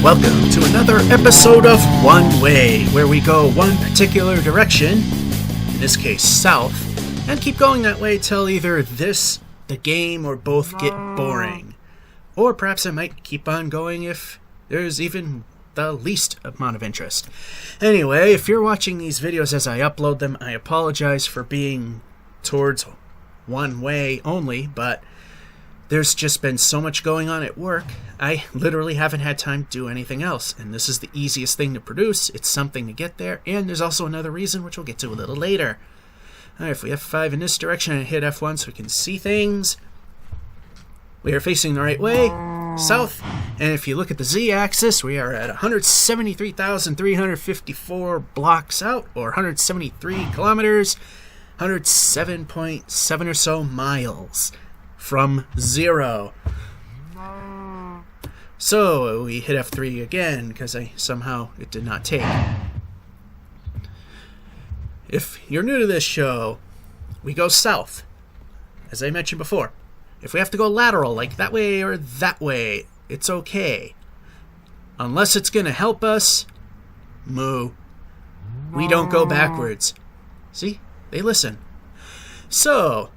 Welcome to another episode of One Way, where we go one particular direction, in this case south, and keep going that way till either this, the game, or both get boring. Or perhaps I might keep on going if there's even the least amount of interest. Anyway, if you're watching these videos as I upload them, I apologize for being towards one way only, but there's just been so much going on at work, I literally haven't had time to do anything else, and this is the easiest thing to produce. It's something to get there, and there's also another reason, which we'll get to a little later. Alright, if we F5 in this direction and hit F1 so we can see things, we are facing the right way, south, and if you look at the Z-axis, we are at 173,354 blocks out, or 173 kilometers, 107.7 or so miles from zero. So we hit F3 again because somehow it did not take. If you're new to this show, we go south, as I mentioned before. If we have to go lateral, like that way or that way, it's okay. Unless it's going to help us, moo. We don't go backwards. See? They listen. So,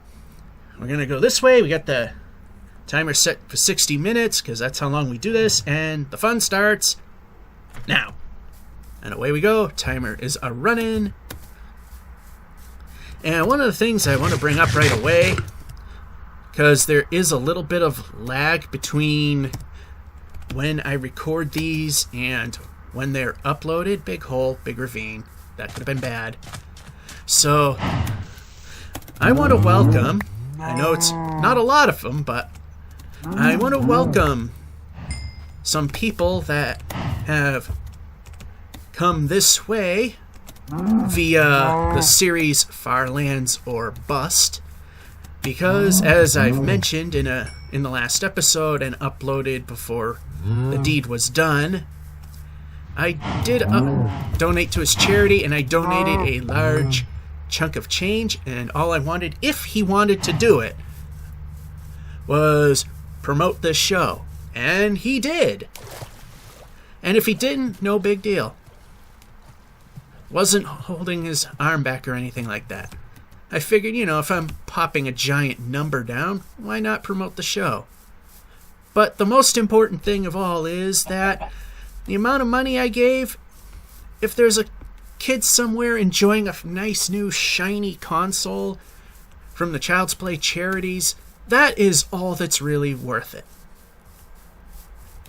we're going to go this way. We got the timer set for 60 minutes because that's how long we do this. And the fun starts now. And away we go. Timer is a-running. And one of the things I want to bring up right away, because there is a little bit of lag between when I record these and when they're uploaded. Big hole, big ravine. That could have been bad. So, I want to welcome, I know it's not a lot of them, but I want to welcome some people that have come this way via the series Far Lands or Bust, because as I've mentioned in the last episode and uploaded before the deed was done, I did donate to his charity, and I donated a large chunk of change, and all I wanted, if he wanted to do it, was promote this show. And he did. And if he didn't, no big deal. Wasn't holding his arm back or anything like that. I figured, if I'm popping a giant number down, why not promote the show? But the most important thing of all is that the amount of money I gave, if there's a kid somewhere enjoying a nice new shiny console from the Child's Play charities, that is all that's really worth it.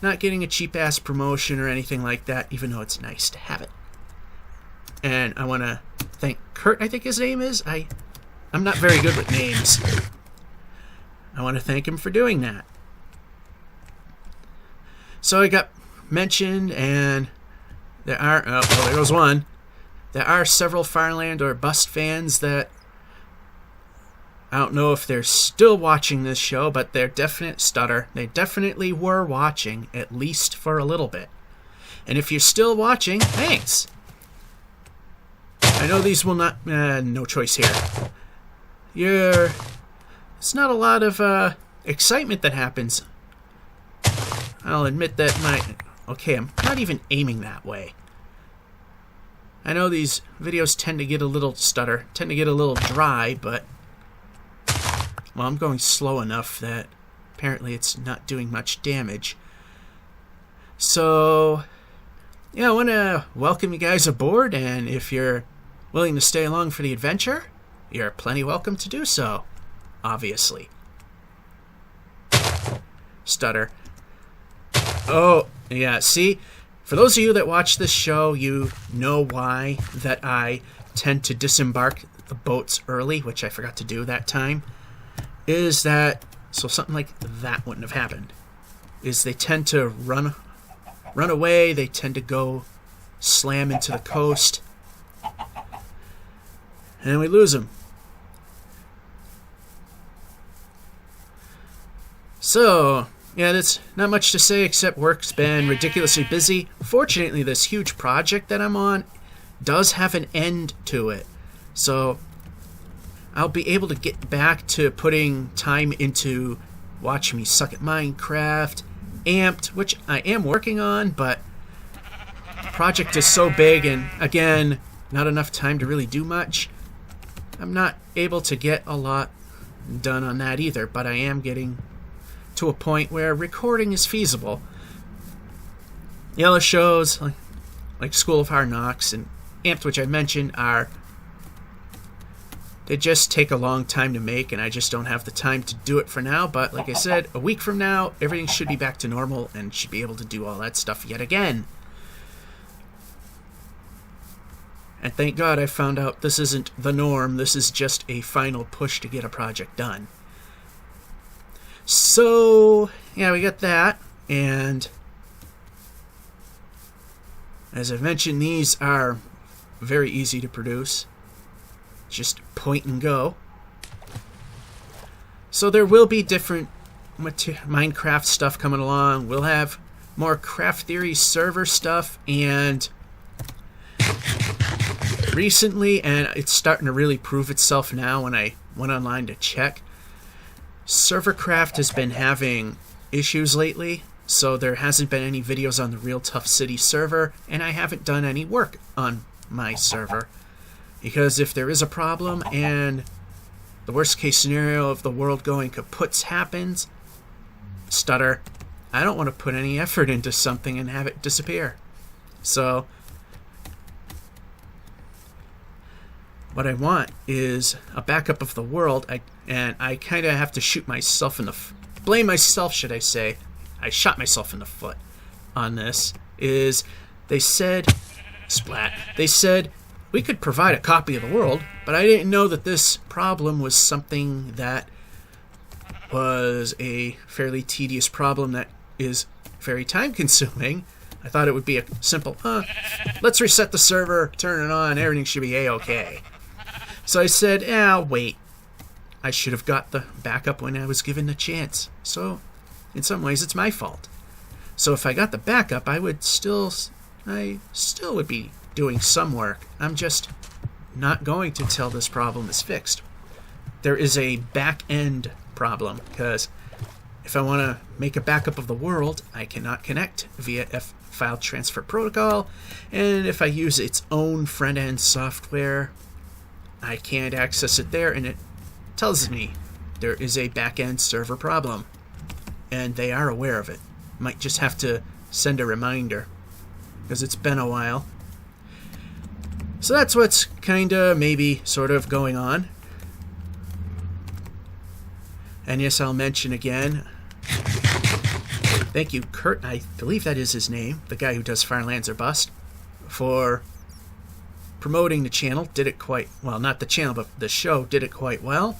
Not getting a cheap-ass promotion or anything like that, even though it's nice to have it. And I want to thank Kurt, I think his name is. I'm not very good with names. I want to thank him for doing that. So I got mentioned, and there are, there goes one. There are several Fireland or Bust fans that, I don't know if they're still watching this show, but they're they definitely were watching, at least for a little bit. And if you're still watching, thanks. I know these will not, no choice here. It's not a lot of excitement that happens. I'll admit that okay, I'm not even aiming that way. I know these videos tend to get a little dry, but, well, I'm going slow enough that apparently it's not doing much damage. So, yeah, I want to welcome you guys aboard, and if you're willing to stay along for the adventure, you're plenty welcome to do so, obviously. Stutter. Oh, yeah, see? For those of you that watch this show, you know why that I tend to disembark the boats early, which I forgot to do that time, is that, so something like that wouldn't have happened, is they tend to run away, they tend to go slam into the coast, and we lose them. So, yeah, that's not much to say except work's been ridiculously busy. Fortunately, this huge project that I'm on does have an end to it. So I'll be able to get back to putting time into watching me suck at Minecraft, Amped, which I am working on, but the project is so big and, again, not enough time to really do much. I'm not able to get a lot done on that either, but I am getting to a point where recording is feasible. The other shows, like School of Hard Knocks and Amped, which I mentioned, they just take a long time to make, and I just don't have the time to do it for now. But like I said, a week from now, everything should be back to normal and should be able to do all that stuff yet again. And thank God I found out this isn't the norm. This is just a final push to get a project done. So, yeah, we got that. And as I've mentioned, these are very easy to produce. Just point and go. So there will be different Minecraft stuff coming along. We'll have more Craft Theory server stuff, and recently, and it's starting to really prove itself now when I went online to check, Servercraft has been having issues lately, so there hasn't been any videos on the Real Tough City server, and I haven't done any work on my server. Because if there is a problem and the worst case scenario of the world going kaputs happens, stutter, I don't want to put any effort into something and have it disappear. So what I want is a backup of the world, and I kind of have to shoot myself in the blame myself, should I say. I shot myself in the foot on this. They said, splat, they said, we could provide a copy of the world, but I didn't know that this problem was something that was a fairly tedious problem that is very time-consuming. I thought it would be a simple, let's reset the server, turn it on, everything should be A-okay. So I said, I'll wait. I should have got the backup when I was given the chance. So, in some ways, it's my fault. So if I got the backup, I still would be doing some work. I'm just not going to till this problem is fixed. There is a back-end problem, because if I want to make a backup of the world, I cannot connect via file transfer protocol, and if I use its own front-end software, I can't access it there, and it tells me there is a back-end server problem, and they are aware of it. Might just have to send a reminder, because it's been a while. So that's what's kinda, maybe, sort of going on. And yes, I'll mention again, thank you, Kurt, I believe that is his name, the guy who does Firelands or Bust, for promoting the channel. Did it quite well, not the channel, but the show did it quite well.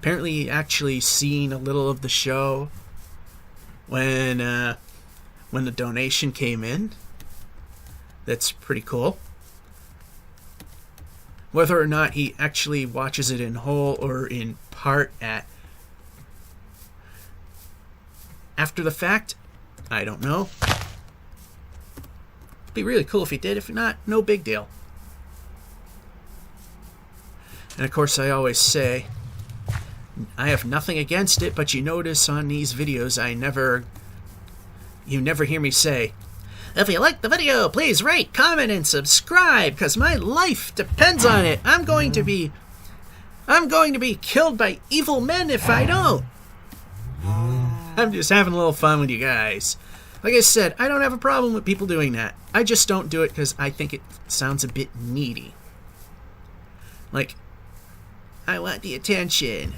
Apparently he actually seen a little of the show when the donation came in. That's pretty cool. Whether or not he actually watches it in whole or in part after the fact, I don't know. It'd be really cool if he did. If not, no big deal. And of course, I always say, I have nothing against it, but you notice on these videos, you never hear me say, if you like the video, please rate, comment, and subscribe, because my life depends on it. I'm going to be killed by evil men if I don't. I'm just having a little fun with you guys. Like I said, I don't have a problem with people doing that. I just don't do it because I think it sounds a bit needy. Like, I want the attention.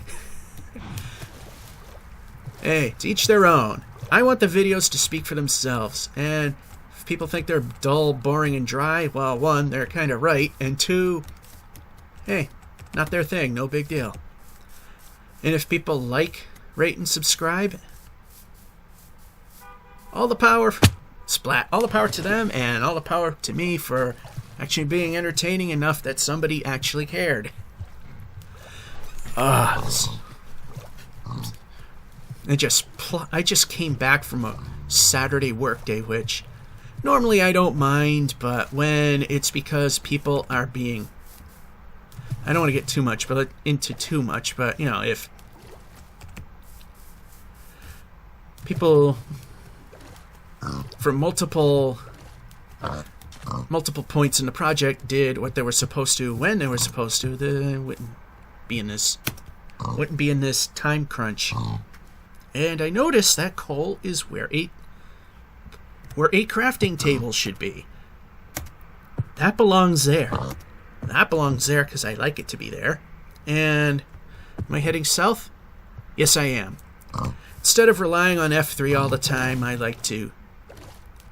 Hey, to each their own. I want the videos to speak for themselves, and if people think they're dull, boring, and dry, well, one, they're kind of right, and two, hey, not their thing, no big deal. And if people like, rate, and subscribe, all the power, splat, all the power to them, and all the power to me for actually being entertaining enough that somebody actually cared. I just came back from a Saturday workday, which normally I don't mind, but when it's because people are being, I don't want to get into too much, but you know, if people from multiple points in the project did what they were supposed to when they were supposed to, then wouldn't be in this time crunch. And I noticed that coal is where a crafting table should be. That belongs there. That belongs there because I like it to be there. And am I heading south? Yes, I am. Instead of relying on F3 all the time, I like to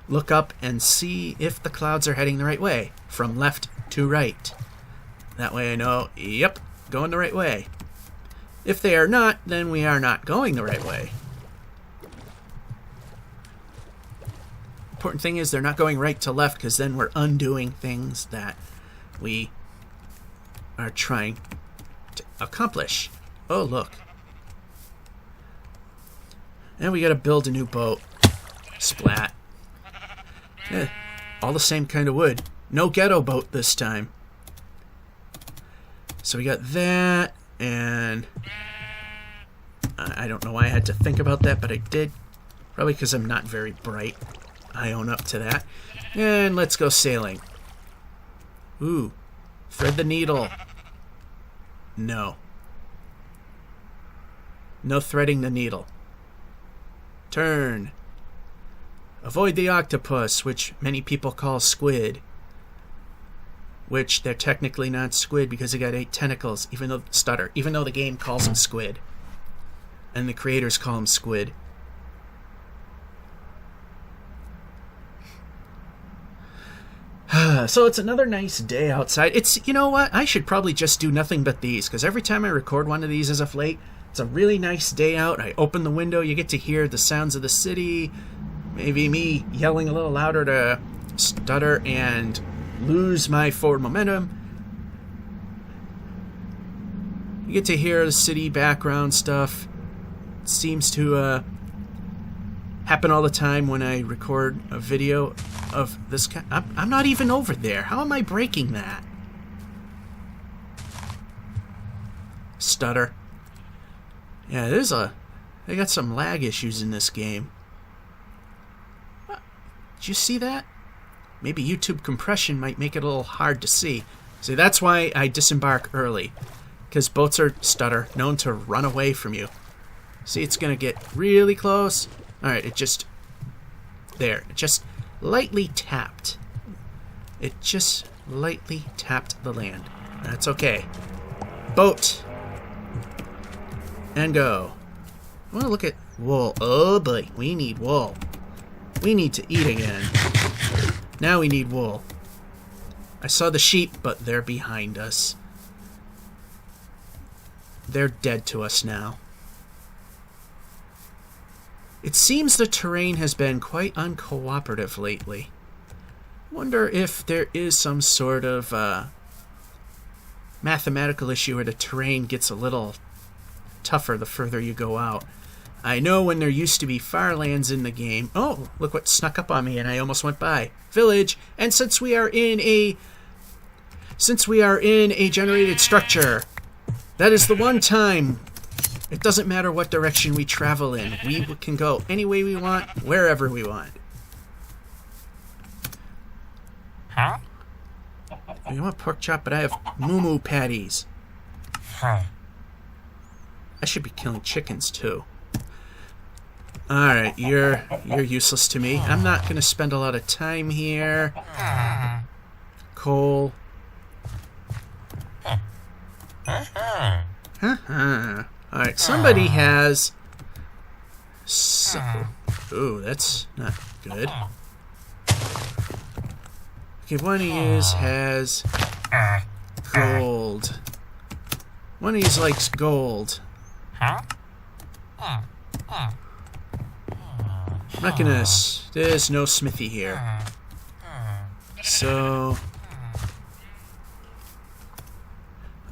look up and see if the clouds are heading the right way, from left to right. That way I know, yep, going the right way. If they are not, then we are not going the right way. Important thing is they're not going right to left, because then we're undoing things that we are trying to accomplish. Oh, look. And we gotta build a new boat. Splat. All the same kind of wood. No ghetto boat this time. So we got that, and I don't know why I had to think about that, but I did. Probably because I'm not very bright. I own up to that. And let's go sailing. Ooh. Thread the needle. No. No threading the needle. Turn. Avoid the octopus, which many people call squid. Which they're technically not squid because they got 8 tentacles, even though the game calls them squid. And the creators call them squid. So it's another nice day outside. You know what? I should probably just do nothing but these, because every time I record one of these as of late, it's a really nice day out. I open the window, you get to hear the sounds of the city, maybe me yelling a little louder to stutter and lose my forward momentum. You get to hear the city background stuff. It seems to happen all the time when I record a video of this kind. I'm not even over there. How am I breaking that? Stutter. Yeah, they got some lag issues in this game. Did you see that? Maybe YouTube compression might make it a little hard to see. See, that's why I disembark early. Because boats are stutter, known to run away from you. See, it's going to get really close. Alright, it just lightly tapped. It just lightly tapped the land. That's okay. Boat. And go. I want to look at wool. Oh boy, we need wool. We need to eat again. Now we need wool. I saw the sheep, but they're behind us. They're dead to us now. It seems the terrain has been quite uncooperative lately. Wonder if there is some sort of mathematical issue where the terrain gets a little tougher the further you go out. I know when there used to be farlands in the game. Oh, look what snuck up on me and I almost went by. Village. And since we are in a generated structure, that is the one time it doesn't matter what direction we travel in. We can go any way we want, wherever we want. Huh? You want pork chop, but I have moo patties. Huh. I should be killing chickens too. Alright, you're useless to me. I'm not gonna spend a lot of time here. Coal. Alright, somebody has... Ooh, that's not good. Okay, one of yous has gold. One of yous likes gold. I'm not gonna... There's no smithy here. So...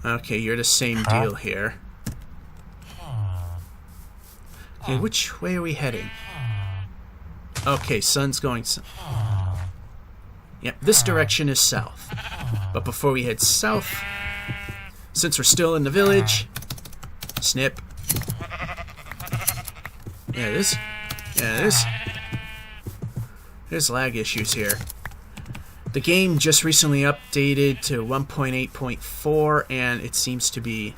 Okay, you're the same deal here. Okay, which way are we heading? Okay, sun's going... Yep, this direction is south. But before we head south, since we're still in the village... Snip. Yeah, this... There's lag issues here. The game just recently updated to 1.8.4, and it seems to be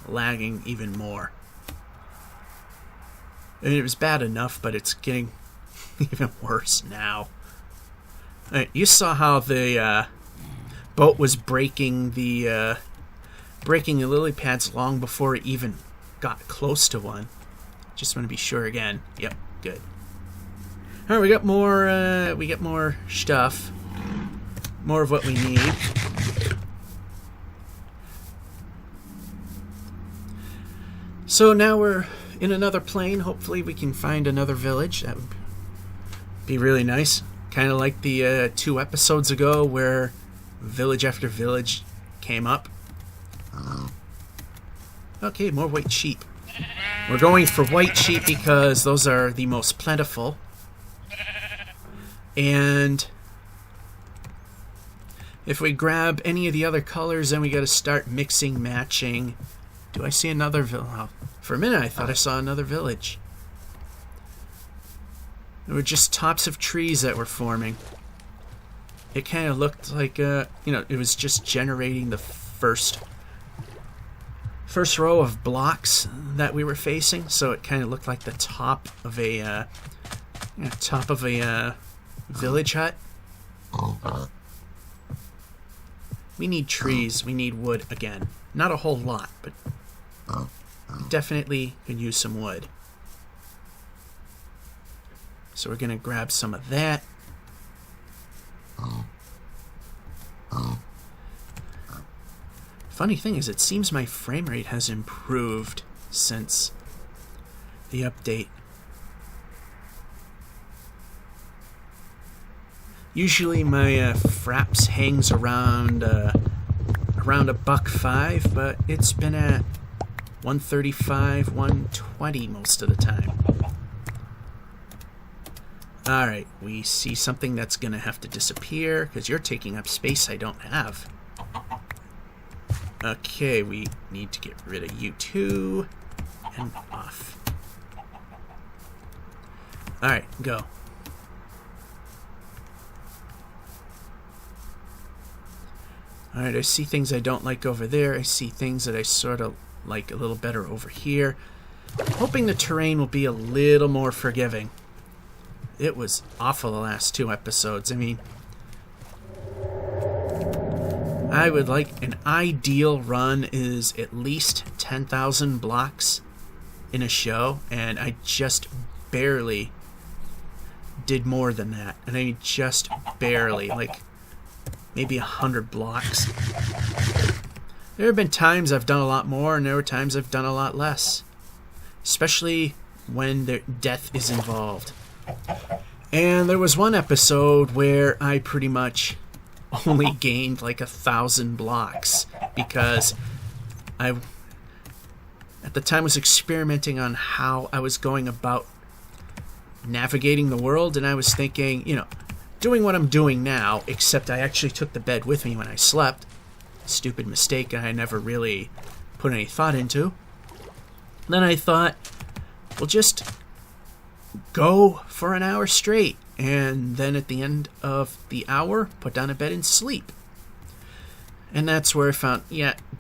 lagging even more. I mean, it was bad enough, but it's getting even worse now. Right, you saw how the boat was breaking the lily pads long before it even got close to one. Just want to be sure again. Yep, good. All right, we got more stuff, more of what we need. So now we're in another plane. Hopefully we can find another village. That would be really nice. Kind of like the 2 episodes ago where village after village came up. Okay, more white sheep. We're going for white sheep because those are the most plentiful. And if we grab any of the other colors, then we got to start mixing, matching. Do I see another village? Oh, for a minute I thought I saw another village. There were just tops of trees that were forming. It kind of looked like, it was just generating the first row of blocks that we were facing. So it kind of looked like the top of a village hut. We need trees. We need wood again. Not a whole lot, but definitely could use some wood. So we're gonna grab some of that. Funny thing is, it seems my frame rate has improved since the update. Usually my fraps hangs around $1.05, but it's been at 135, 120 most of the time. Alright, we see something that's gonna have to disappear because you're taking up space I don't have. Okay, we need to get rid of you too. And off. Alright, go. Alright, I see things I don't like over there. I see things that I sort of like a little better over here. Hoping the terrain will be a little more forgiving. It was awful the last 2 episodes. I mean, I would like an ideal run is at least 10,000 blocks in a show, and I just barely did more than that. And I mean, just barely, like maybe 100 blocks. There have been times I've done a lot more, and there were times I've done a lot less, especially when death is involved. And there was one episode where I pretty much only gained like 1,000 blocks because I at the time was experimenting on how I was going about navigating the world, and I was thinking, doing what I'm doing now, except I actually took the bed with me when I slept. Stupid mistake I never really put any thought into. Then I thought, well, just go for an hour straight, and then at the end of the hour, put down a bed and sleep. And that's where I found,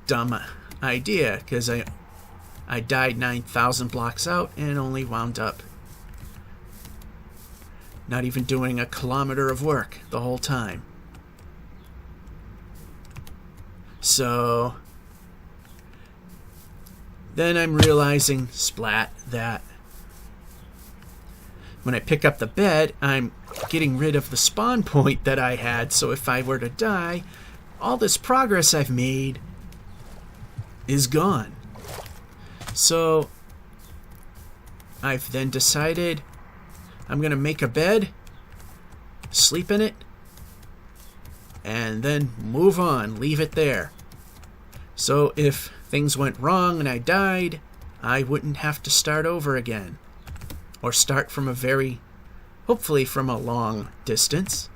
dumb idea, because I died 9,000 blocks out and only wound up not even doing a kilometer of work the whole time. So then I'm realizing, splat, that when I pick up the bed, I'm getting rid of the spawn point that I had, so if I were to die, all this progress I've made is gone. So I've then decided I'm going to make a bed, sleep in it, and then move on, leave it there. So if things went wrong and I died, I wouldn't have to start over again. Or start from hopefully from a long distance.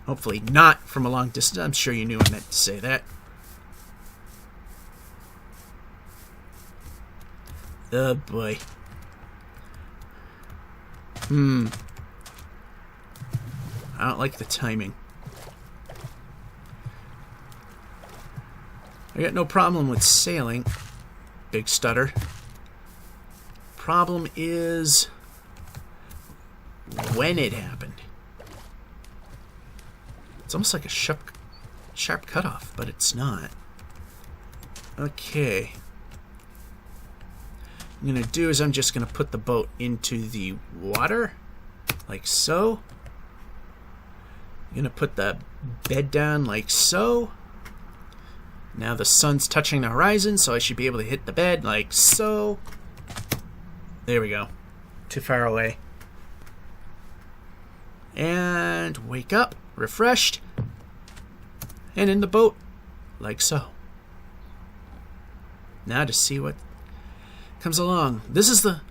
Hopefully not from a long distance. I'm sure you knew I meant to say that. Oh boy. I don't like the timing. I got no problem with sailing, big stutter. Problem is when it happened. It's almost like a sharp cutoff, but it's not. Okay. What I'm going to do is I'm just going to put the boat into the water, like so. I'm going to put the bed down like so. Now the sun's touching the horizon, so I should be able to hit the bed like so. There we go. Too far away. And wake up, refreshed, and in the boat, like so. Now to see what comes along. This is the...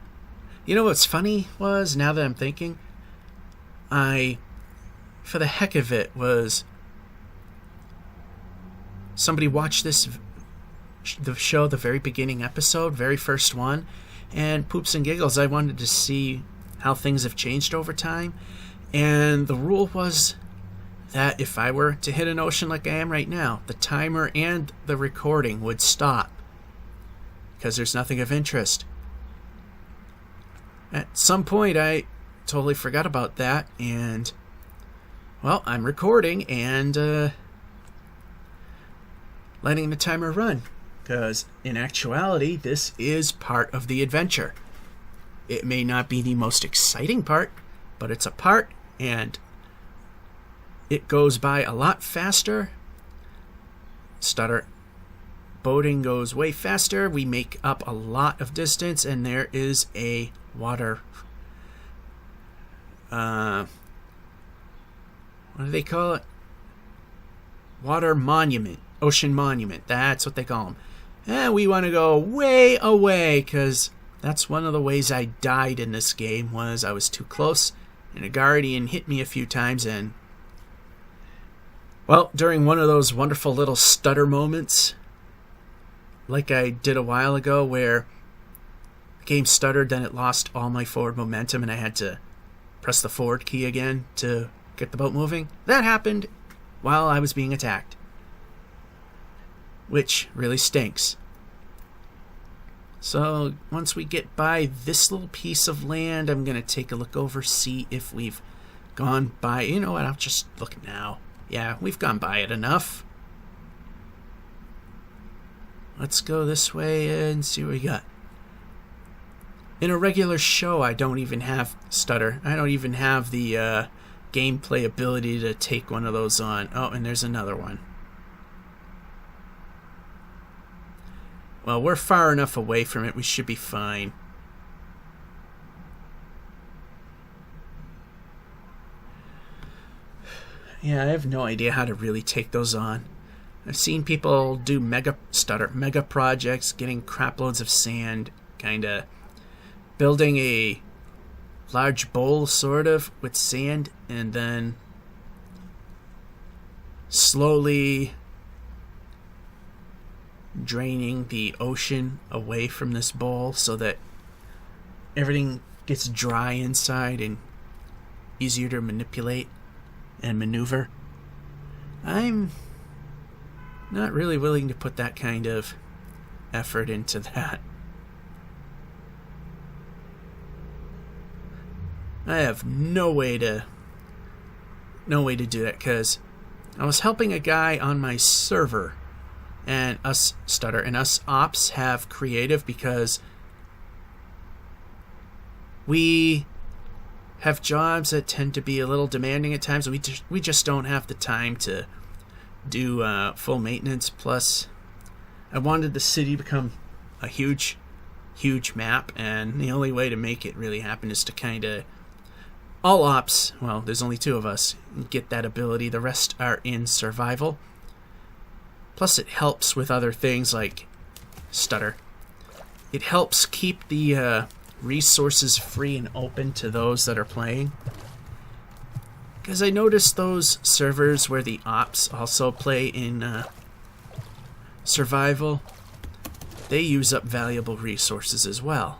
You know what's funny was, now that I'm thinking, for the heck of it, was... Somebody watched the show, the very beginning episode, very first one, and poops and giggles, I wanted to see how things have changed over time. And the rule was that if I were to hit an ocean like I am right now, the timer and the recording would stop because there's nothing of interest. At some point, I totally forgot about that, and, well, I'm recording and letting the timer run, because in actuality, this is part of the adventure. It may not be the most exciting part, but it's a part, and it goes by a lot faster. Stutter. Boating goes way faster. We make up a lot of distance, and there is a water... what do they call it? Water monument. Ocean monument. That's what they call them. And we want to go way away, because that's one of the ways I died in this game, was I was too close, and a guardian hit me a few times, and... Well, during one of those wonderful little stutter moments, like I did a while ago, where the game stuttered, then it lost all my forward momentum, and I had to press the forward key again to get the boat moving. That happened while I was being attacked, which really stinks. So once we get by this little piece of land, I'm going to take a look over, see if we've gone by. You know what? I'll just look now. Yeah, we've gone by it enough. Let's go this way and see what we got. In a regular show, I don't even have stutter. I don't even have the gameplay ability to take one of those on. Oh, and there's another one. Well, we're far enough away from it. We should be fine. Yeah, I have no idea how to really take those on. I've seen people do mega projects, getting crap loads of sand, kind of building a large bowl, sort of, with sand, and then slowly draining the ocean away from this bowl so that everything gets dry inside and easier to manipulate and maneuver. I'm not really willing to put that kind of effort into that. I have no way to do that, because I was helping a guy on my server, and us ops have creative, because we have jobs that tend to be a little demanding at times. We just don't have the time to do full maintenance. Plus, I wanted the city to become a huge map, and the only way to make it really happen is to kind of all ops, well, there's only 2 of us, get that ability. The rest are in survival. Plus, it helps with other things like stutter. It helps keep the resources free and open to those that are playing. Because I noticed those servers where the ops also play in survival, they use up valuable resources as well.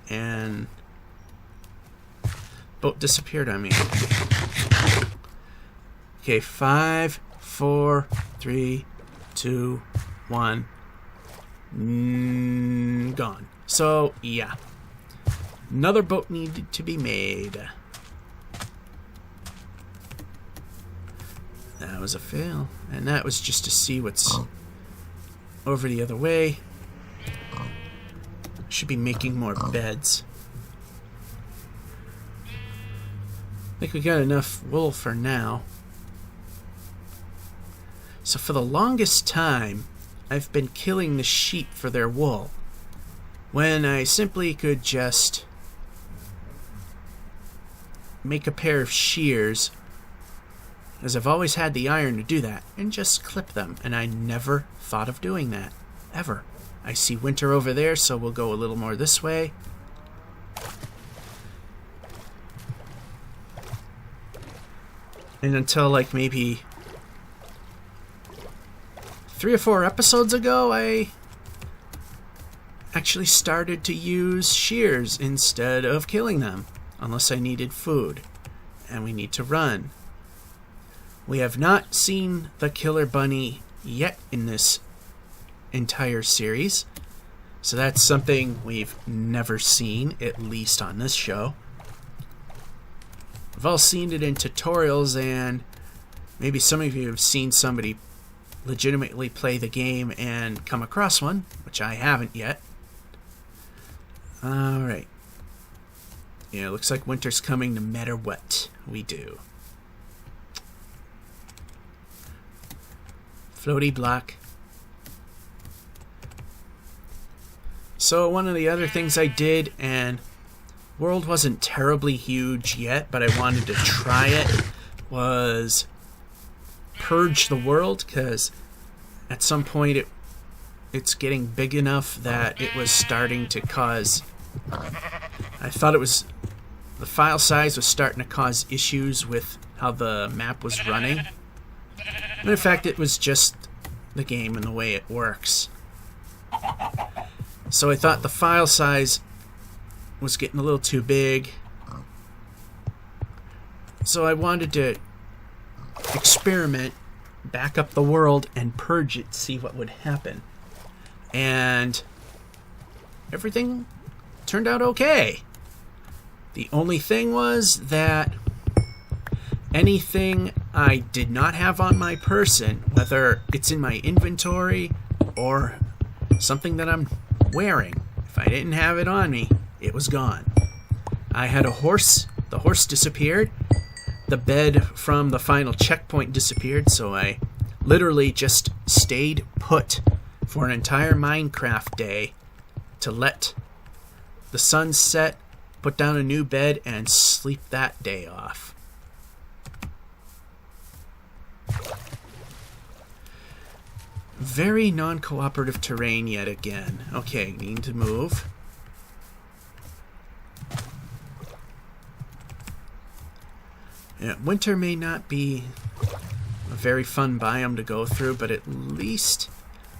And boat disappeared on me. Okay, 5, 4, 3, 2, 1. Gone. So, yeah. Another boat needed to be made. That was a fail. And that was just to see what's over the other way. Should be making more beds. I think we got enough wool for now. So for the longest time, I've been killing the sheep for their wool, when I simply could just make a pair of shears, as I've always had the iron to do that, and just clip them, and I never thought of doing that, ever. I see winter over there, so we'll go a little more this way. And until like maybe 3 or 4 episodes ago, I actually started to use shears instead of killing them, unless I needed food, and we need to run. We have not seen the killer bunny yet in this entire series, so that's something we've never seen, at least on this show. We've all seen it in tutorials, and maybe some of you have seen somebody legitimately play the game and come across one, which I haven't yet. Alright. Yeah, it looks like winter's coming no matter what we do. Floaty block. So one of the other things I did, and world wasn't terribly huge yet, but I wanted to try it, was purge the world, because at some point it's getting big enough that it was starting to cause, I thought it was, the file size was starting to cause issues with how the map was running. And in fact, it was just the game and the way it works. So I thought the file size was getting a little too big. So I wanted to experiment, back up the world, and purge it, see what would happen. And everything turned out okay. The only thing was that anything I did not have on my person, whether it's in my inventory or something that I'm wearing, if I didn't have it on me, it was gone. I had a horse. The horse disappeared. The bed from the final checkpoint disappeared, so I literally just stayed put for an entire Minecraft day to let the sun set, put down a new bed, and sleep that day off. Very non-cooperative terrain yet again. Okay, need to move. Yeah, winter may not be a very fun biome to go through, but at least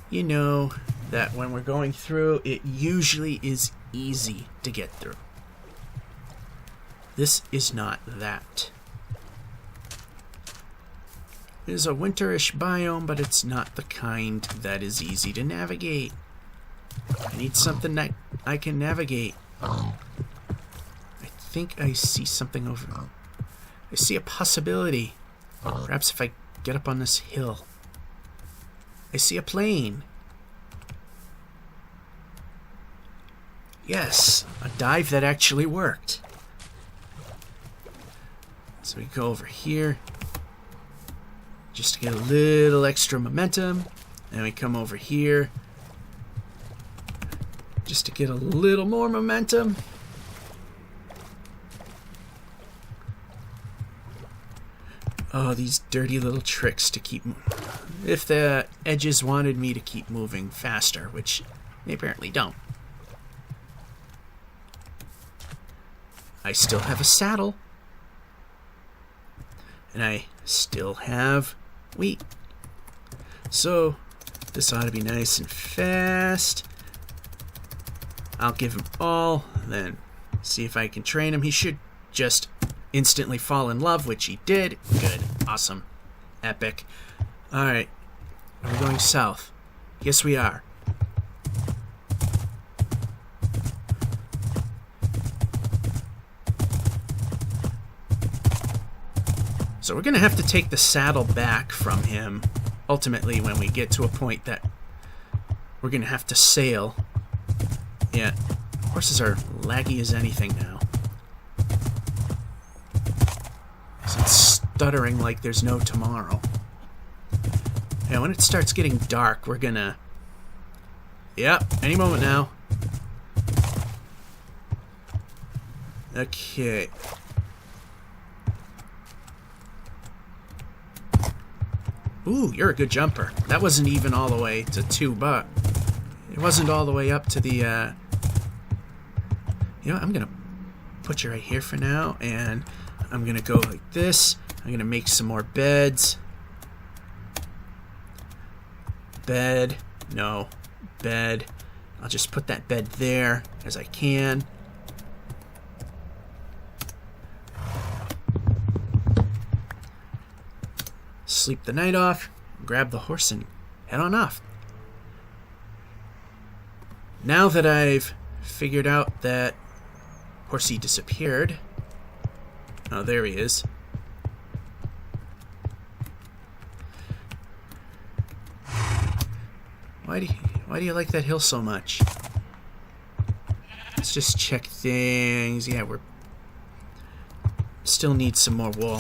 you know that when we're going through, it usually is easy to get through. This is not that. It is a winterish biome, but it's not the kind that is easy to navigate. I need something that I can navigate. I think I see something over. I see a possibility. Perhaps if I get up on this hill. I see a plane. Yes, a dive that actually worked. So we go over here, just to get a little extra momentum. Then we come over here, just to get a little more momentum. Oh, these dirty little tricks to keep... If the edges wanted me to keep moving faster, which they apparently don't. I still have a saddle. And I still have wheat. So, this ought to be nice and fast. I'll give him all, then see if I can train him. He should just instantly fall in love, which he did. Good. Awesome. Epic. Alright. Are we going south? Yes, we are. So we're going to have to take the saddle back from him, ultimately, when we get to a point that we're going to have to sail. Yeah, horses are laggy as anything now. It's stuttering like there's no tomorrow. Yeah, when it starts getting dark, we're going to... Yep, any moment now. Okay. Ooh, you're a good jumper. That wasn't even all the way to 2, but it wasn't all the way up to the, You know, I'm going to put you right here for now, and I'm going to go like this. I'm going to make some more beds. Bed. No. Bed. I'll just put that bed there as I can. Sleep the night off, grab the horse, and head on off. Now that I've figured out that Horsey disappeared... Oh, there he is. Why do you like that hill so much? Let's just check things. Yeah, we're... Still need some more wool.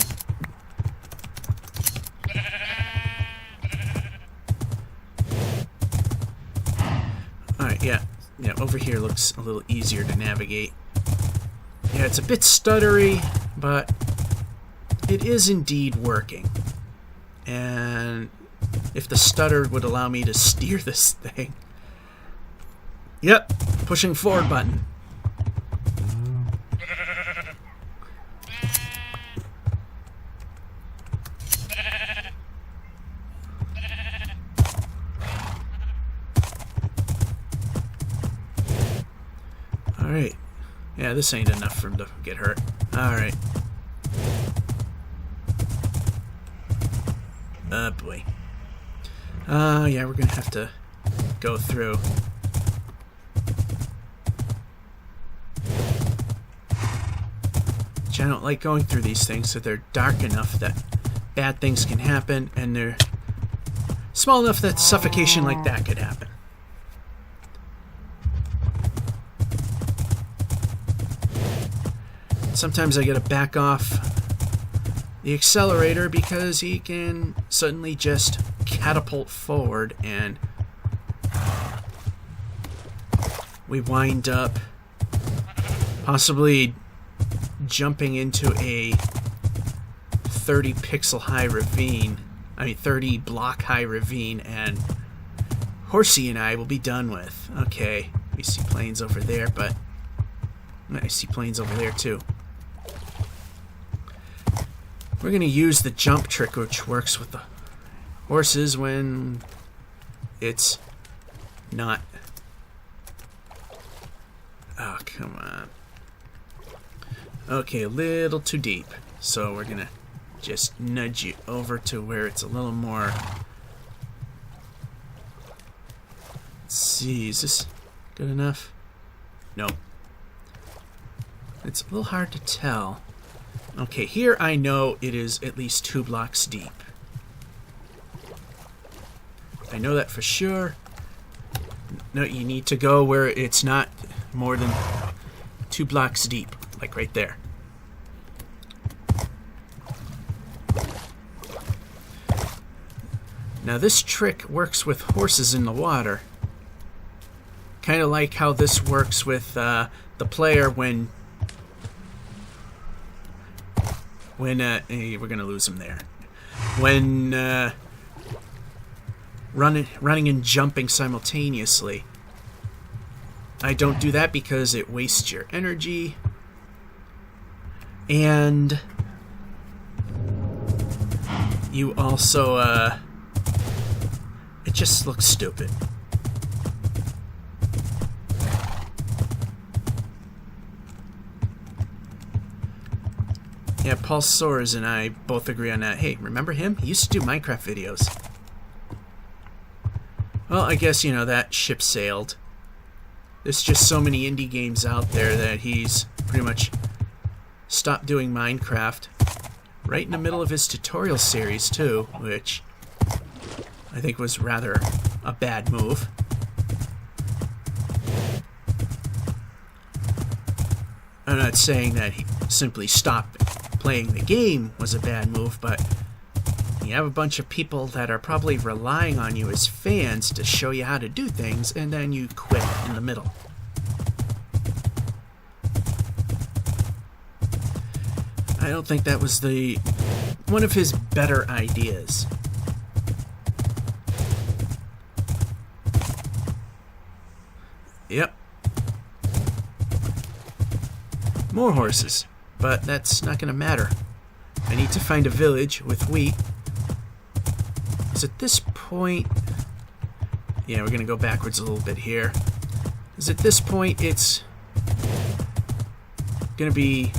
Alright, yeah, over here looks a little easier to navigate. Yeah, it's a bit stuttery, but it is indeed working. And if the stutter would allow me to steer this thing... Yep, pushing forward button. Alright. Yeah, this ain't enough for him to get hurt. Alright. Oh, boy. Yeah, we're gonna have to go through. Which I don't like going through these things, so they're dark enough that bad things can happen, and they're small enough that suffocation like that could happen. Sometimes I gotta back off the accelerator because he can suddenly just catapult forward, and we wind up possibly jumping into a 30 pixel high ravine. 30 block high ravine, and Horsey and I will be done with. Okay, we see planes over there, but I see planes over there too. We're going to use the jump trick, which works with the horses when it's not... Oh, come on. Okay, a little too deep. So we're going to just nudge you over to where it's a little more... Let's see, is this good enough? Nope. It's a little hard to tell. Okay, here I know it is at least 2 blocks deep. I know that for sure. No, you need to go where it's not more than 2 blocks deep, like right there. Now this trick works with horses in the water. Kind of like how this works with the player when we're gonna lose him there. When running and jumping simultaneously. I don't do that because it wastes your energy, and you also it just looks stupid. Yeah, Paul Soares and I both agree on that. Hey, remember him? He used to do Minecraft videos. Well, I guess, you know, that ship sailed. There's just so many indie games out there that he's pretty much stopped doing Minecraft. Right in the middle of his tutorial series, too, which I think was rather a bad move. I'm not saying that he simply stopped playing the game was a bad move, but you have a bunch of people that are probably relying on you as fans to show you how to do things, and then you quit in the middle. I don't think that was one of his better ideas. Yep. More horses, but that's not going to matter. I need to find a village with wheat. Because at this point... Yeah, we're going to go backwards a little bit here. Because at this point, it's going to be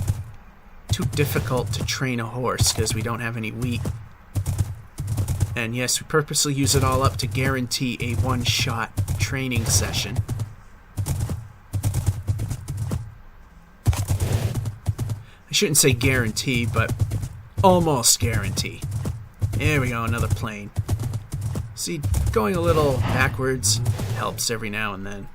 too difficult to train a horse because we don't have any wheat. And yes, we purposely use it all up to guarantee a one-shot training session. I shouldn't say guarantee, but almost guarantee. There we go, another plane. See, going a little backwards helps every now and then.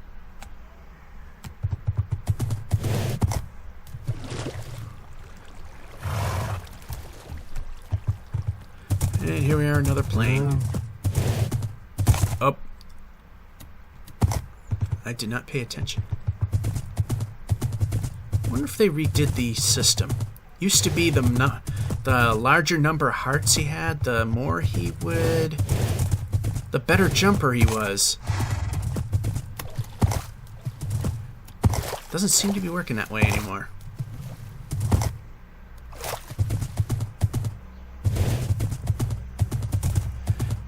And here we are, another plane. Up. I did not pay attention. I wonder if they redid the system. Used to be the larger number of hearts he had, the more he would... the better jumper he was. Doesn't seem to be working that way anymore.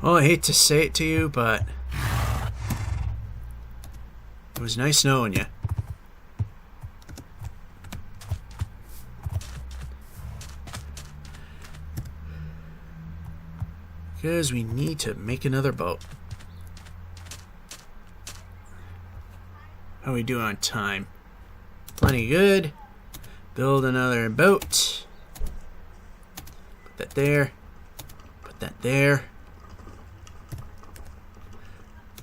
Well, I hate to say it to you, but it was nice knowing you. Because we need to make another boat. How are we doing on time? Plenty good. Build another boat. Put that there. Put that there.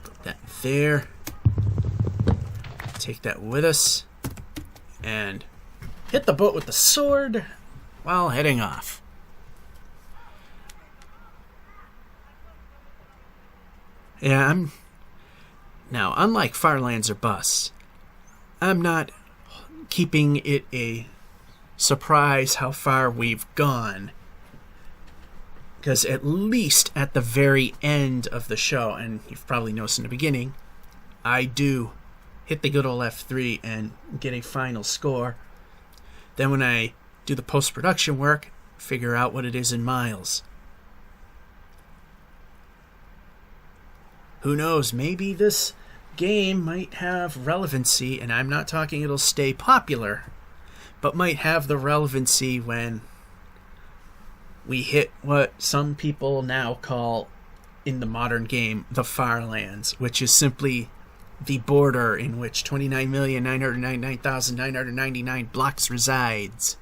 Put that there. Take that with us. And hit the boat with the sword while heading off. Yeah, now, unlike Firelands or Bust, I'm not keeping it a surprise how far we've gone. Because at least at the very end of the show, and you've probably noticed in the beginning, I do hit the good old F3 and get a final score. Then when I do the post-production work, figure out what it is in miles. Who knows, maybe this game might have relevancy, and I'm not talking it'll stay popular, but might have the relevancy when we hit what some people now call, in the modern game, the Firelands, which is simply the border in which 29,999,999 blocks resides.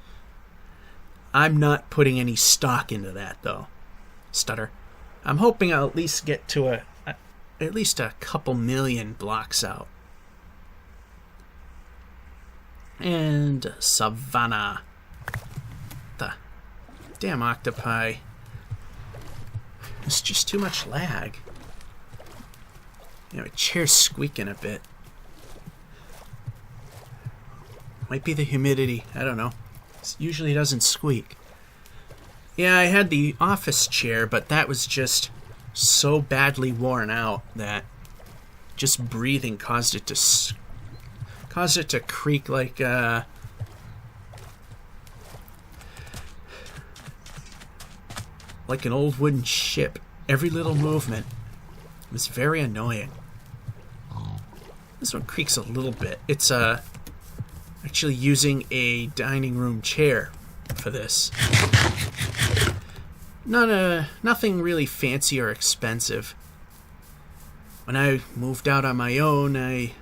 I'm not putting any stock into that, though. Stutter. I'm hoping I'll at least get to at least a couple million blocks out. And Savannah. The damn octopi. It's just too much lag. You know, a chair's squeaking a bit. Might be the humidity. I don't know. It usually doesn't squeak. Yeah, I had the office chair, but that was just so badly worn out that just breathing caused it to creak like an old wooden ship. Every little movement was very annoying. This one creaks a little bit. It's actually using a dining room chair. for this. Nothing really fancy or expensive. When I moved out on my own, I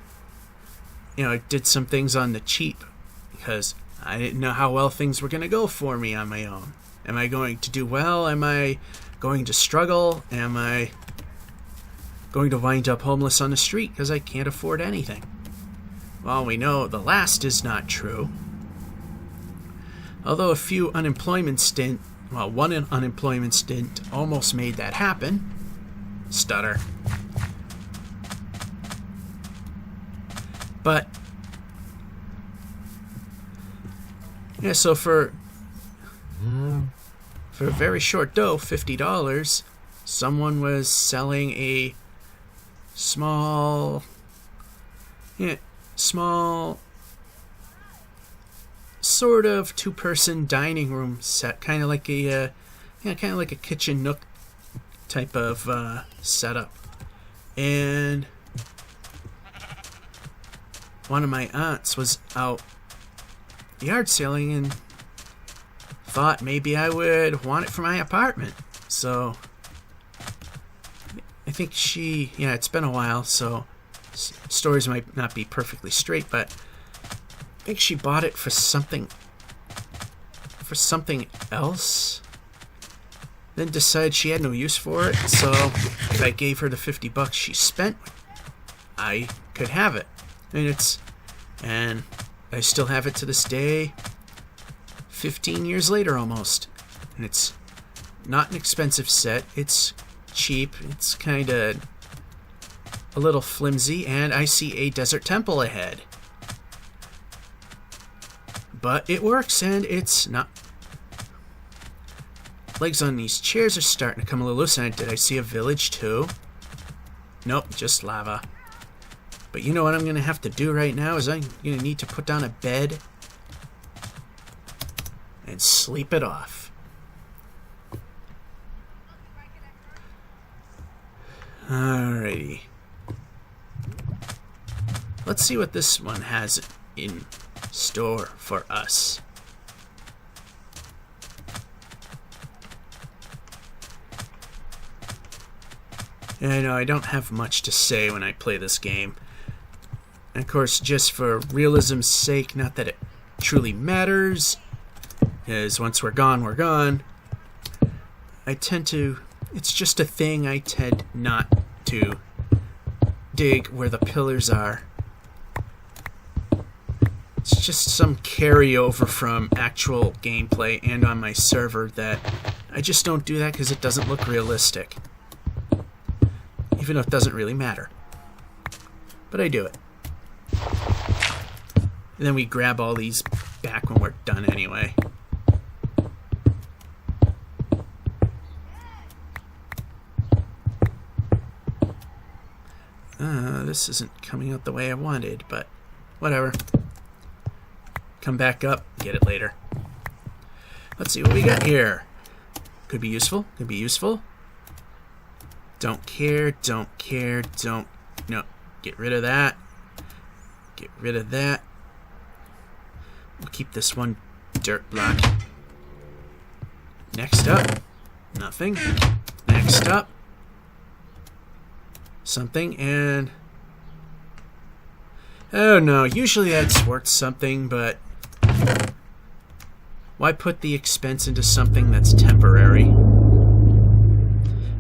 did some things on the cheap because I didn't know how well things were going to go for me on my own. Am I going to do well? Am I going to struggle? Am I going to wind up homeless on the street because I can't afford anything? Well, we know the last is not true. Although one unemployment stint almost made that happen. Stutter. But yeah, so for a very short dough, $50, someone was selling a small sort of two-person dining room set, kind of like a kitchen nook type of setup. And one of my aunts was out yard selling and thought maybe I would want it for my apartment. So I think it's been a while, so stories might not be perfectly straight, but I think she bought it for something else, then decided she had no use for it, so if I gave her the $50 she spent, I could have it. And I still have it to this day, 15 years later almost. And it's not an expensive set, it's cheap, it's kind of a little flimsy, and I see a desert temple ahead. But it works, and it's not... Legs on these chairs are starting to come a little loose, and did I see a village too? Nope, just lava. But you know what I'm going to have to do right now is I'm going to need to put down a bed and sleep it off. Alrighty. Let's see what this one has in store for us. And I know I don't have much to say when I play this game. And of course, just for realism's sake, not that it truly matters, because once we're gone, we're gone. It's just a thing, I tend not to dig where the pillars are. It's just some carryover from actual gameplay and on my server that I just don't do that because it doesn't look realistic. Even though it doesn't really matter. But I do it. And then we grab all these back when we're done anyway. This isn't coming out the way I wanted, but whatever. Come back up, get it later. Let's see what we got here. Could be useful, could be useful. Don't care, don't care, don't... No, get rid of that. Get rid of that. We'll keep this one dirt block. Next up, nothing. Next up, something, and... Oh no, usually that's worth something, but... Why put the expense into something that's temporary?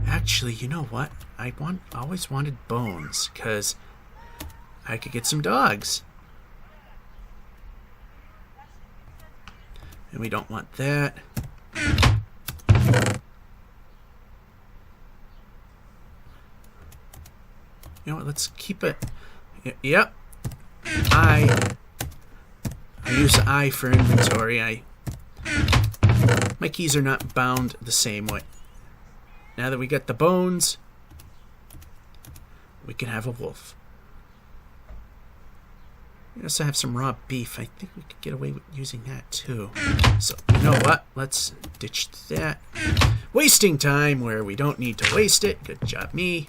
Actually, you know what? I always wanted bones, because I could get some dogs. And we don't want that. You know what? Let's keep it. Yep. I use I for inventory. My keys are not bound the same way. Now that we got the bones, we can have a wolf. We also have some raw beef. I think we could get away with using that too. So, you know what? Let's ditch that. Wasting time where we don't need to waste it. Good job, me.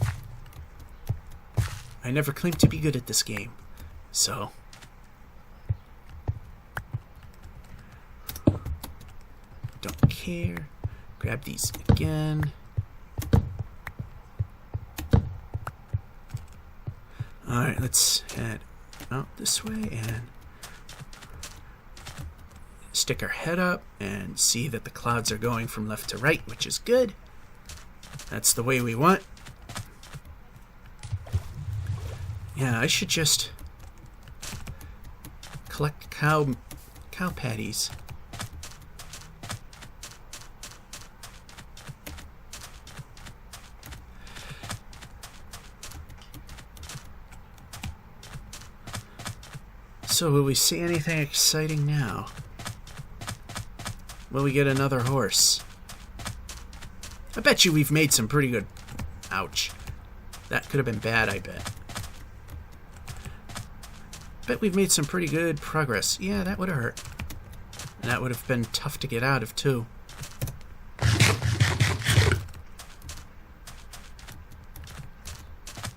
I never claimed to be good at this game. So. here. Grab these again. Alright, let's head out this way and stick our head up and see that the clouds are going from left to right, which is good. That's the way we want. Yeah, I should just collect cow patties. So will we see anything exciting now? Will we get another horse? I bet you we've made some pretty good... Ouch. That could have been bad, I bet. Bet we've made some pretty good progress. Yeah, that would have hurt. And that would have been tough to get out of, too.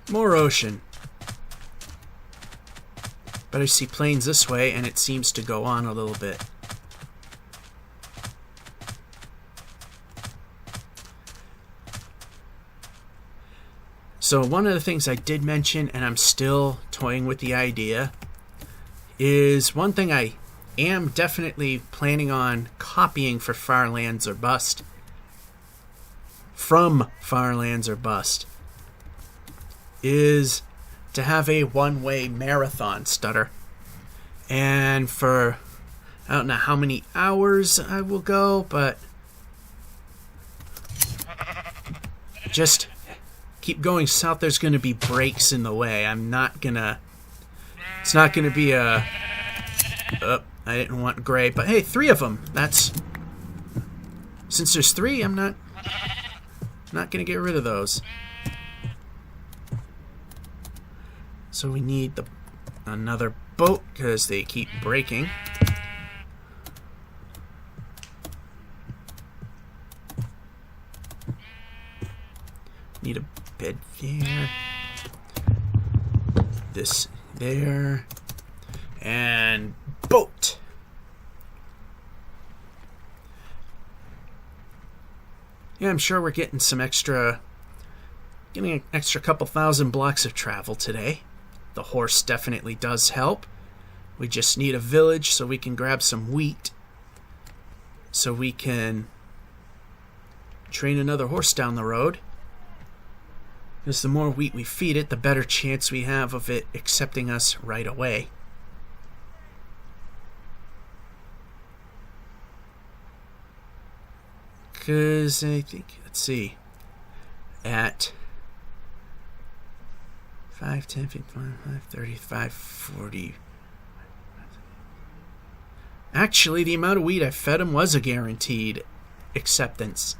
More ocean. But I see plains this way, and it seems to go on a little bit. So one of the things I did mention, and I'm still toying with the idea, is one thing I am definitely planning on copying for Far Lands or Bust. From Far Lands or Bust. Is to have a one-way marathon stutter. And for, I don't know how many hours I will go, but just keep going south. There's going to be breaks in the way. I'm not going to, it's not going to be a, I didn't want gray, but hey, 3 of them. That's, since there's 3, I'm not going to get rid of those. So we need another boat because they keep breaking. Need a bed there. This there. And boat. Yeah, I'm sure we're getting some extra, getting an extra couple thousand blocks of travel today. The horse definitely does help. We just need a village so we can grab some wheat. So we can train another horse down the road. Because the more wheat we feed it, the better chance we have of it accepting us right away. Because I think, let's see, at 5, 10, 15, 5, 35, 40. Actually, the amount of wheat I fed him was a guaranteed acceptance.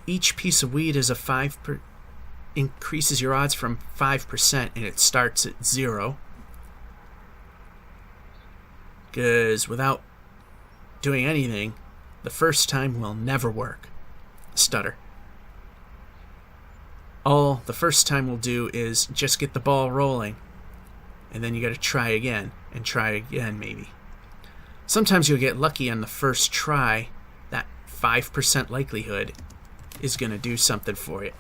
Each piece of wheat is a increases your odds from 5%, and it starts at 0. Because without doing anything, the first time will never work. Stutter. All the first time we'll do is just get the ball rolling. And then you got to try again, and try again maybe. Sometimes you'll get lucky on the first try. That 5% likelihood is going to do something for you.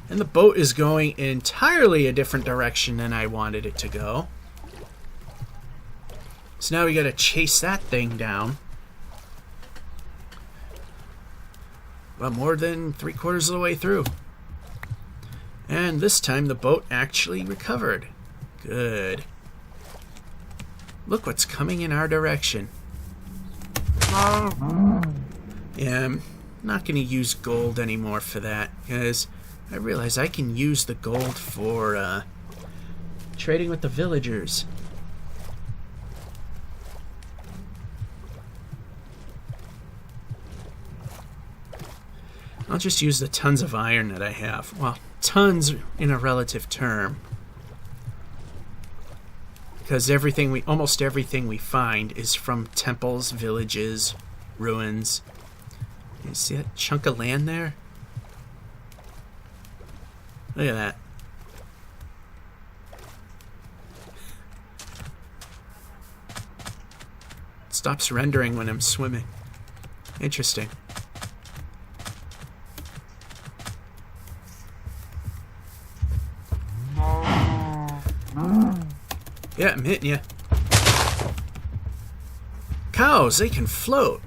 And the boat is going entirely a different direction than I wanted it to go. So now we got to chase that thing down. Well, more than 3/4 of the way through. And this time the boat actually recovered. Good. Look what's coming in our direction. Yeah, I'm not going to use gold anymore for that, because I realize I can use the gold for trading with the villagers. I'll just use the tons of iron that I have. Well, tons in a relative term. Because almost everything we find is from temples, villages, ruins. You see that chunk of land there? Look at that. It stops rendering when I'm swimming. Interesting. Yeah, I'm hitting you. Cows, they can float.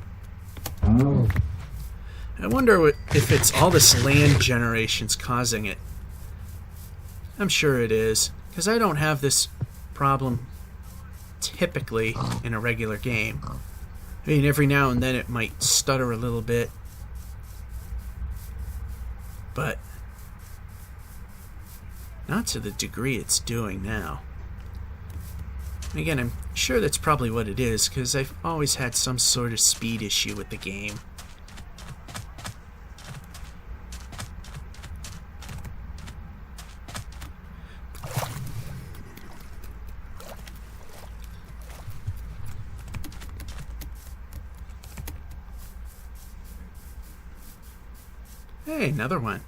I wonder if it's all this land generation's causing it. I'm sure it is, because I don't have this problem typically in a regular game. I mean, every now and then it might stutter a little bit, but not to the degree it's doing now. And again, I'm sure that's probably what it is, because I've always had some sort of speed issue with the game. Hey, another one.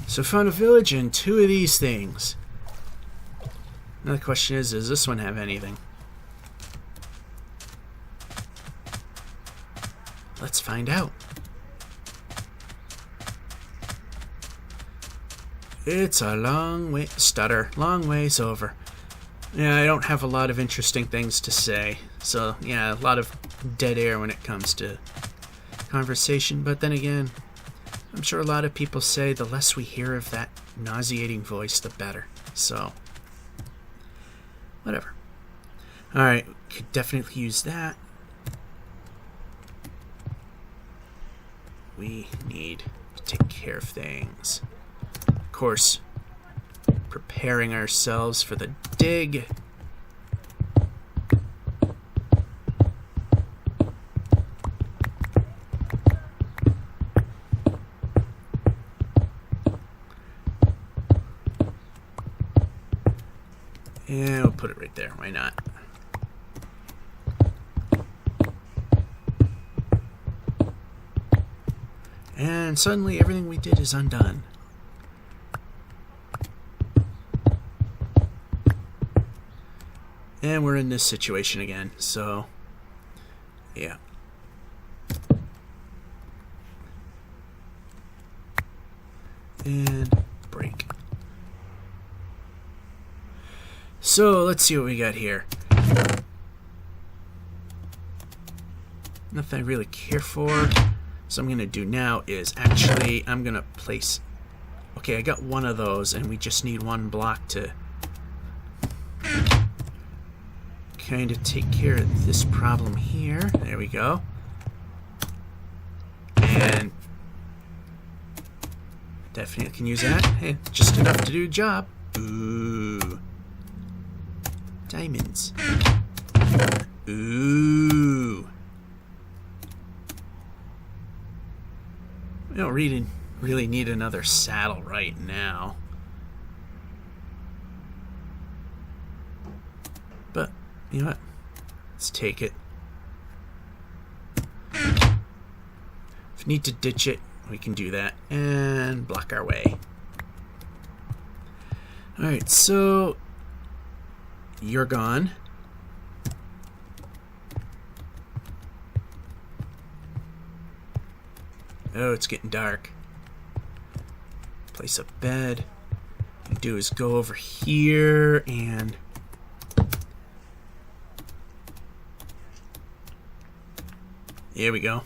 So found a village and 2 of these things. Now the question is, does this one have anything? Let's find out. It's a long way, long ways over. Yeah, I don't have a lot of interesting things to say. So, yeah, a lot of dead air when it comes to conversation. But then again, I'm sure a lot of people say the less we hear of that nauseating voice, the better. So, whatever. Alright, could definitely use that. We need to take care of things. Of course, preparing ourselves for the dig. And we'll put it right there. Why not? And suddenly everything we did is undone. And we're in this situation again, so yeah. And break. So let's see what we got here. Nothing I really care for. So I'm going to do now is actually I'm going to place... Okay, I got one of those and we just need one block to kind of take care of this problem here. There we go. And definitely can use that. Hey, just enough to do the job. Ooh. Diamonds. Ooh. We don't really need another saddle right now. But, you know what? Let's take it. If we need to ditch it, we can do that. And block our way. Alright, so you're gone. Oh, it's getting dark. Place a bed. What you do is go over here and here we go.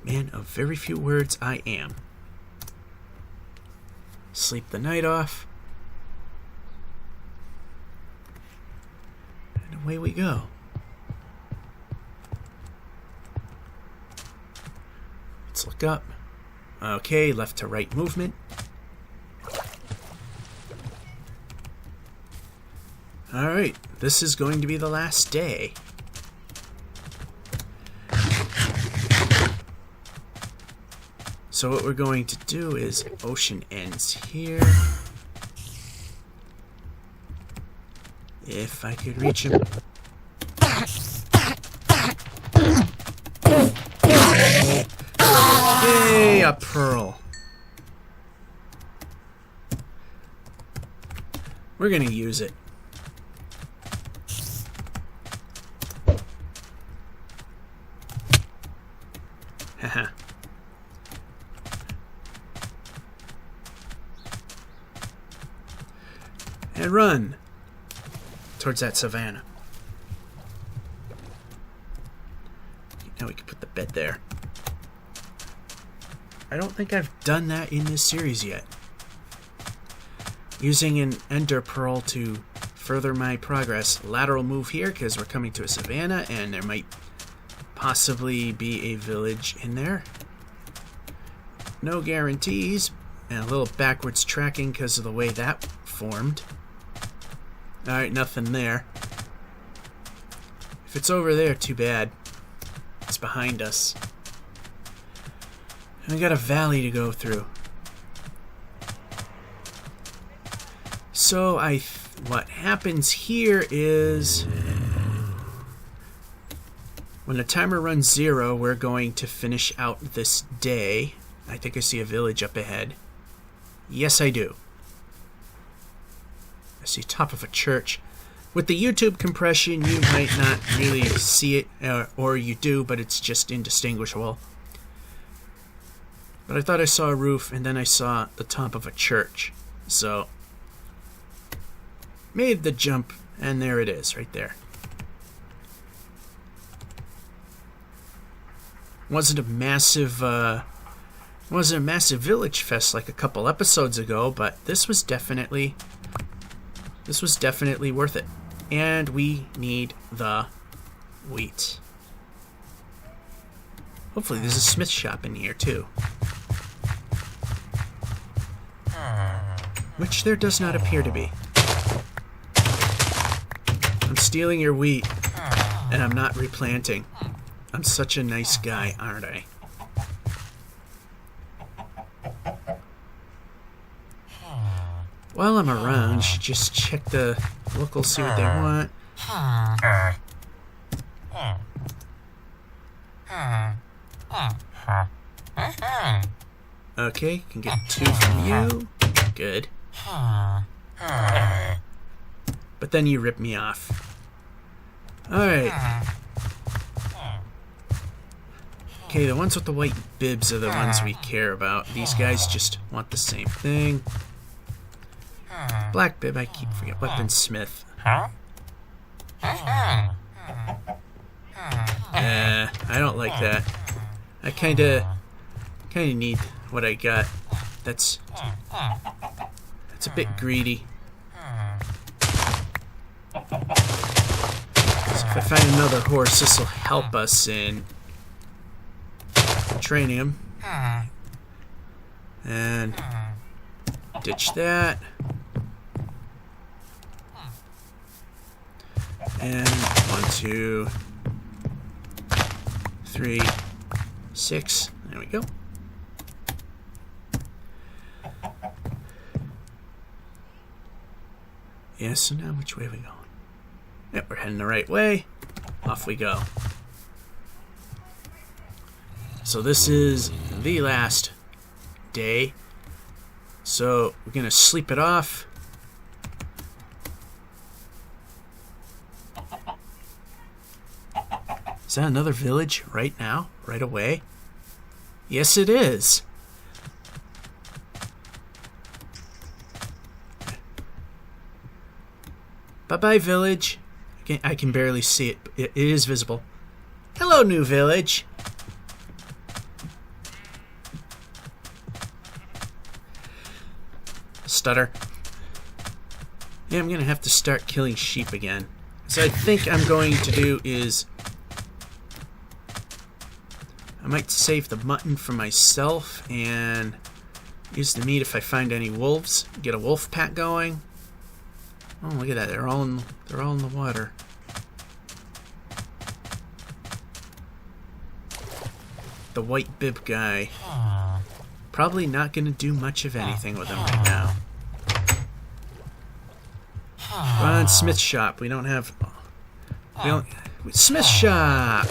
Man of very few words I am. Sleep the night off. And away we go. Let's look up. Okay, left to right movement. Alright, this is going to be the last day. So what we're going to do is ocean ends here. If I could reach him. Yay, a pearl. We're gonna use it. Haha. And run towards that savannah. Now we can put the bed there. I don't think I've done that in this series yet. Using an ender pearl to further my progress. Lateral move here because we're coming to a savannah and there might possibly be a village in there. No guarantees. And a little backwards tracking because of the way that formed. Alright, nothing there. If it's over there, too bad. It's behind us. And we got a valley to go through. So what happens here is when the timer runs 0, we're going to finish out this day. I think I see a village up ahead. Yes, I do. I see top of a church. With the YouTube compression, you might not really see it, or you do, but it's just indistinguishable. But I thought I saw a roof, and then I saw the top of a church. So, made the jump, and there it is, right there. Wasn't a massive village fest like a couple episodes ago, but this was definitely worth it. And we need the wheat. Hopefully there's a smith shop in here too. Which there does not appear to be. I'm stealing your wheat, and I'm not replanting. I'm such a nice guy, aren't I? While I'm around, you should just check the locals, see what they want. Okay, can get 2 from you. Good. But then you rip me off. Alright. Okay, the ones with the white bibs are the ones we care about. These guys just want the same thing. Black bib, I keep forgetting. Weaponsmith. I don't like that. I kinda need what I got. That's a bit greedy. So if I find another horse, this will help us in training him. And ditch that. And 1, 2, 3, 6. There we go. Yeah, so now which way are we going? Yep, we're heading the right way. Off we go. So this is the last day. So we're gonna sleep it off. Is that another village right now? Right away? Yes, it is. Bye-bye, village. I can barely see it, but it is visible. Hello, new village. Stutter. Yeah, I'm gonna have to start killing sheep again. So I think I'm going to do is I might save the mutton for myself and use the meat if I find any wolves. Get a wolf pack going. Oh, look at that! They're all in the water. The white bib guy. Probably not gonna do much of anything with him right now. Come on, on Smith Shop. We don't have... We don't... Smith Shop!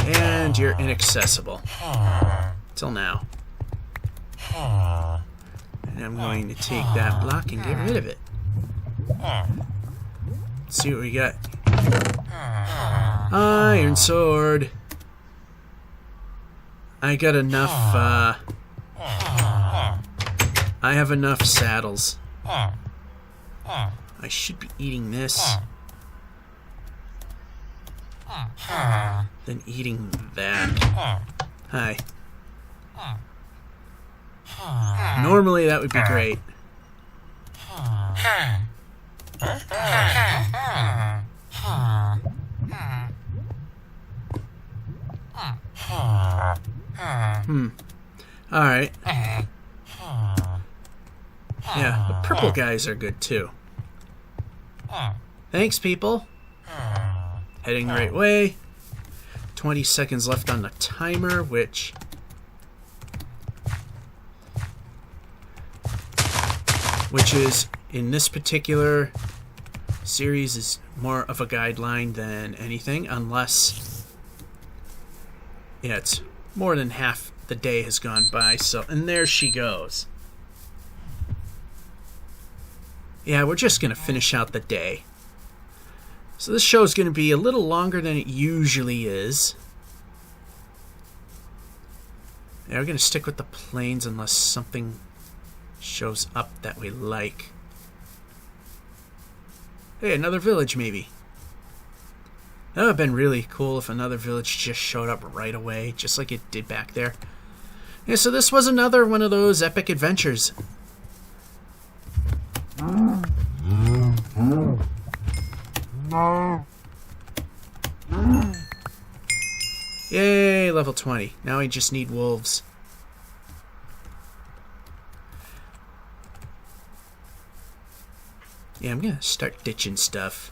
And you're inaccessible. Till now. And I'm going to take that block and get rid of it. Let's see what we got. Iron sword. I got enough, I have enough saddles. I should be eating this. Then eating that. Hi. Normally that would be great. Alright. Yeah, the purple guys are good too. Thanks, people. Heading the right way. 20 seconds left on the timer, which... is, in this particular series, is more of a guideline than anything, unless... Yeah, it's more than half the day has gone by, so... And there she goes. Yeah, we're just going to finish out the day. So this show is going to be a little longer than it usually is. Yeah, we're going to stick with the plains unless something shows up that we like. Hey, another village maybe. That would have been really cool if another village just showed up right away, just like it did back there. Yeah, so this was another one of those epic adventures. Yay, level 20. Now I just need wolves. Yeah, I'm gonna start ditching stuff.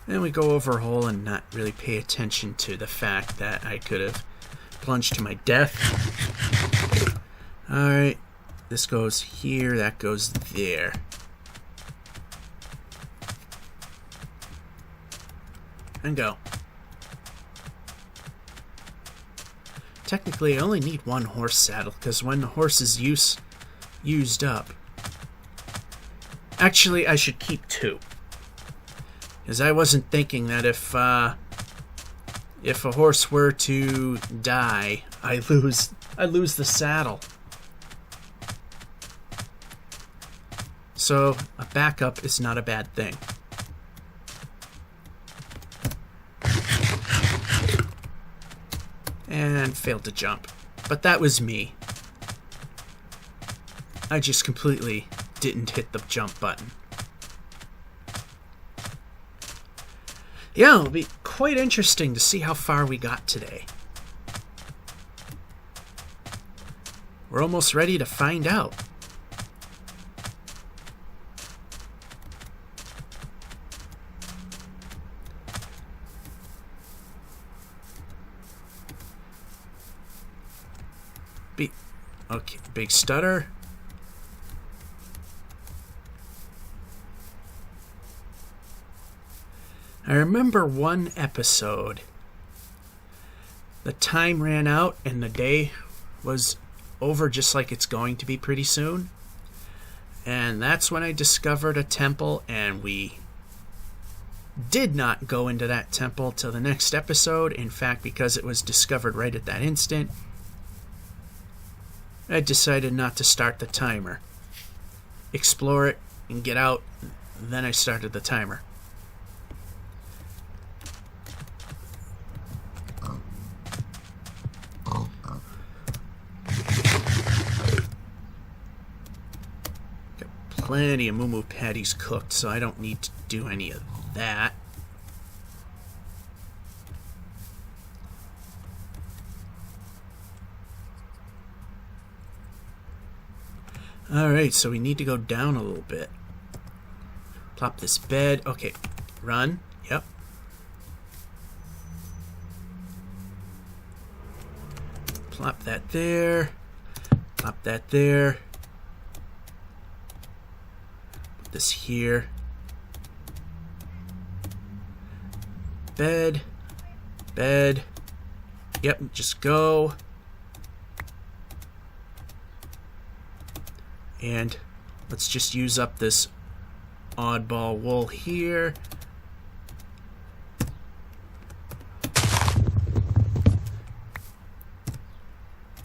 Then we go over REoL and not really pay attention to the fact that I could have plunged to my death. Alright, this goes here, that goes there. And go. Technically, I only need one horse saddle, because when the horse is used up... Actually, I should keep two. Because I wasn't thinking that if a horse were to die, I lose the saddle. So, a backup is not a bad thing. And failed to jump. But that was me. I just completely didn't hit the jump button. Yeah, it'll be quite interesting to see how far we got today. We're almost ready to find out. Okay, big stutter. I remember one episode. The time ran out and the day was over just like it's going to be pretty soon. And that's when I discovered a temple, and we did not go into that temple till the next episode. In fact, because it was discovered right at that instant, I decided not to start the timer. Explore it and get out. Then I started the timer. Got plenty of moo patties cooked, so I don't need to do any of that. Alright, so we need to go down a little bit. Plop this bed. Okay, run. Yep. Plop that there. Plop that there. Put this here. Bed. Bed. Yep, just go. And let's just use up this oddball wool here.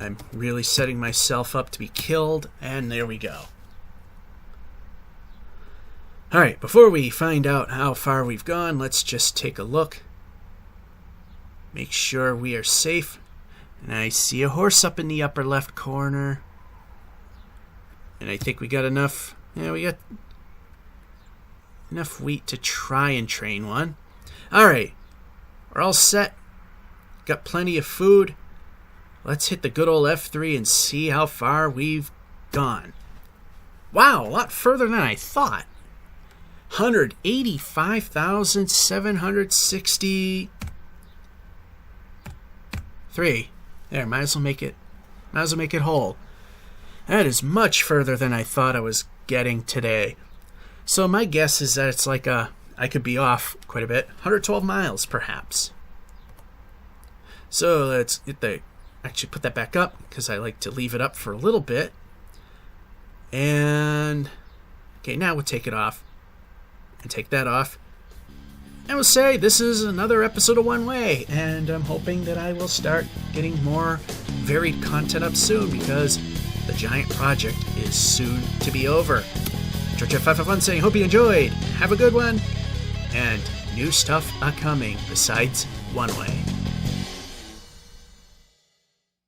I'm really setting myself up to be killed, and there we go. Alright, before we find out how far we've gone, let's just take a look. Make sure we are safe. And I see a horse up in the upper left corner. And I think we got enough. Yeah, we got enough wheat to try and train one. Alright, we're all set. Got plenty of food. Let's hit the good old F3 and see how far we've gone. Wow, a lot further than I thought. 185,763. There, might as well make it whole. That is much further than I thought I was getting today. So my guess is that it's like I could be off quite a bit. 112 miles, perhaps. So let's actually put that back up, because I like to leave it up for a little bit. And okay, now we'll take it off. And take that off. And we'll say this is another episode of One Way, and I'm hoping that I will start getting more varied content up soon, because the giant project is soon to be over. George551 saying, hope you enjoyed. Have a good one. And new stuff a-coming besides One Way.